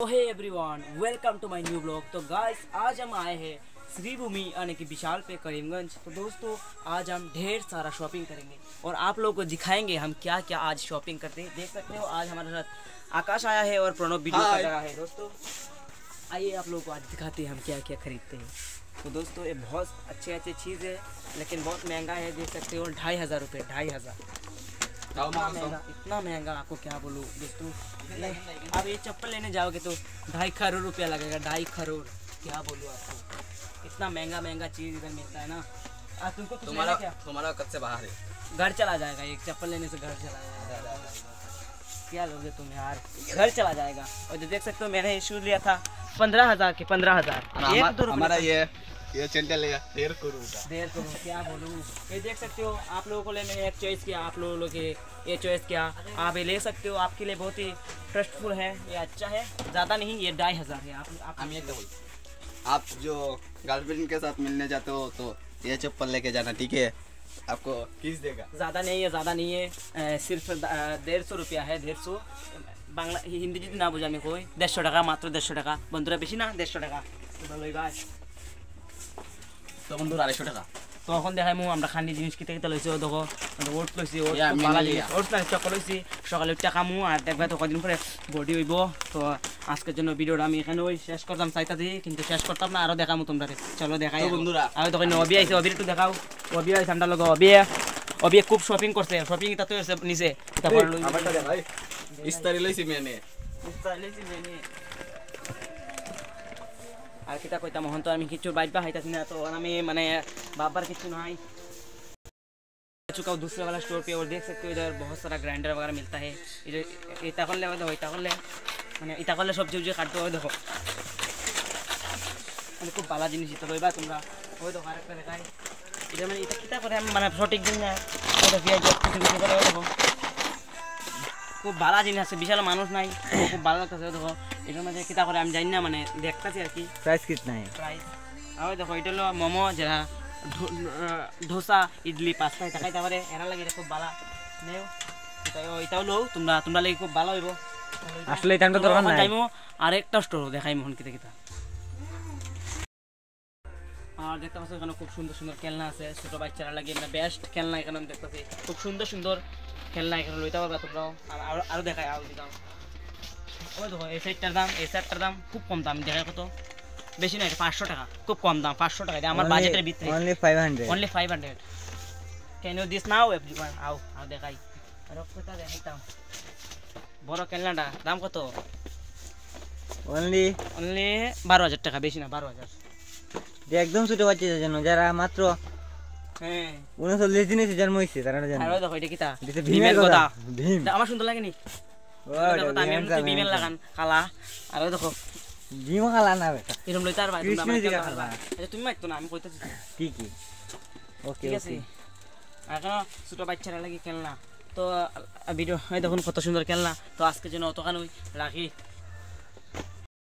Hey everyone, welcome to my new blog. तो guys, आज हम आए हैं श्री भूमि यानी कि विशाल पे करीमगंज। तो दोस्तों, आज हम ढेर सारा शॉपिंग करेंगे और आप लोगों को दिखाएंगे हम क्या क्या आज शॉपिंग करते हैं। देख सकते हो आज हमारे साथ आकाश आया है और प्रणव वीडियो कर रहा है। दोस्तों आइए आप लोगों को आज दिखाते हैं हम क्या क्या खरीदते हैं। तो दोस्तों, ये बहुत अच्छी चीज़ है लेकिन बहुत महंगा है। देख सकते हो 2500 रुपये, 2500 इतना महंगा आपको क्या बोलूँ दोस्तों। अब ये चप्पल लेने जाओगे तो 2.5 करोड़ रुपया लगेगा। 2.5 करोड़, क्या बोलूँ आपको, इतना महंगा चीज़ इधर मिलता है ना। तुमको तुम्हारा कब से बाहर है, घर चला जाएगा। एक चप्पल लेने से घर चला जाएगा। क्या लोगे तुम यार, घर चला जाएगा। और जो देख सकते हो मैंने शूज लिया था 15,000 के, 15,000। हमारा ये चैनल लेगा 1.5 करोड़। क्या बोलूँ। ये देख सकते हो आप लोगों को मैंने एक चॉइस किया, आप लोगों के ये चॉइस किया, आप ये ले सकते हो। आपके लिए बहुत ही ट्रस्टफुल है, ये अच्छा है। ज़्यादा नहीं, ये 2,500 है। आप जो गर्लफ्रेंड के साथ मिलने जाते हो तो ये चप्पल लेके जाना, ठीक है। आपको किस देगा, ज़्यादा नहीं है, सिर्फ 150 रुपया है। 150 बांग्ला हिंदी যদি না বোঝা আমি কই 150 টাকা, মাত্র 150 টাকা বন্ধুরা, বেশি না 150 টাকা। তো বন্ধুরা 250 টাকা। তো এখন দেখাই আমরা খান্ডি জিনিস কিতে কিতে লইছি। ও দেখো ওটস লইছি, ওটস না চকো লইছি। সকালে উঠে কামু আর দেখবা তো কদিন পরে বডি হইব। তো আজকের জন্য ভিডিওটা আমি এখানে ওই শেষ করতাম চাইতাছি, কিন্তু শেষ করতাম না, আরো দেখামু তোমরা। চলো দেখাই বন্ধুরা। আর তখন অবি আইছে, অবির একটু দেখাও। অবি আইছে আমরা লগে, অবি খুব শপিং করছে। শপিং এটা তো নিচে তারপর লই আমারটা দে ভাই। ইস্তারি লইছি মেনে, আর কিতা কইতাম হন। তো আমি কিছু বাইবা খাইতাছি না, তো আমি মানে बाबर কিছু নাই। चुका हूँ दूसरे वाला स्टोर पे और देख सकते हो इधर बहुत सारा ग्राइंडर वगैरह मिलता है। इधर इता कर ले देखो, इता कर ले मैंने इता कर ले सब चीज़ काटते हो। देखो मैंने खूब बाला जिनिस इता रही तुम्हारा ওই দেখো আরেকটা দেখাই। এটা মানে এটা কিতা করে মানে সঠিক দিন না, ওটা ভিআই কিছু করে। দেখো খুব ভালো জিনিস আছে, বিশাল মানুষ নাই, খুব ভালো লাগতেছে। দেখো এটার মধ্যে কিতা করে আমি জানি না, মানে দেখতেছি আর কি। প্রাইস কিतना है? প্রাইস আর দেখো এটা হলো মোমো, যারা ধোসা, ইডলি, পাস্তা এটা খাইতে পারে, এরা লাগে এটা খুব ভালো। নেও এটাও লো, তোমরা লাগে খুব ভালো হইব। আসলে এটা তো দরকার নাই। যাইমু আরেকটা স্টোর দেখাইমু হন কিতা কিতা। আর দেখতে পাচ্ছ এখানে খুব সুন্দর সুন্দর খেলনা আছে, ছোট বাচ্চারা লাগে মানে বেস্ট খেলনা এখানে আমি দেখতেছি। খুব সুন্দর সুন্দর খেলনা এখানে লইতে পারবা তোমরাও। আর আরো দেখাই, আরো দিতাম। ওই দেখো এই সেটটার দাম খুব কম দাম। দেখায় কত, বেশি না, এটা 500 টাকা, খুব কম দাম। 500 টাকা, এটা আমার বাজেটের ভিতরে। only 500 can you this now everyone. আও দেখাই, আর কতটা দেখাইতাম। বড় খেলনাটা দাম কত? only 12,000 টাকা, বেশি না, 12,000। যে একদম ছোট বাচ্চাদের জন্য, যারা মাত্র 39 দিনে জন্ম হইছে তারা জানে। আর দেখো এটা কিটা, ভীমের কথা। ভীম আমার সুন্দর লাগেনি? আমি এমনি ভীমের লাগান কালা। আর দেখো ভীম কালা না বেটা, এরকম লইতে পারবা তোমরা। আচ্ছা তুমি মাইতো না, আমি কইতাছি ঠিকই। ওকে ঠিক আছে। আর কেন ছোট বাচ্চারা লাগি খেলনা। তো ভিডিও দেখুন কত সুন্দর খেলনা। তো আজকের জন্য অতখানি রাখি।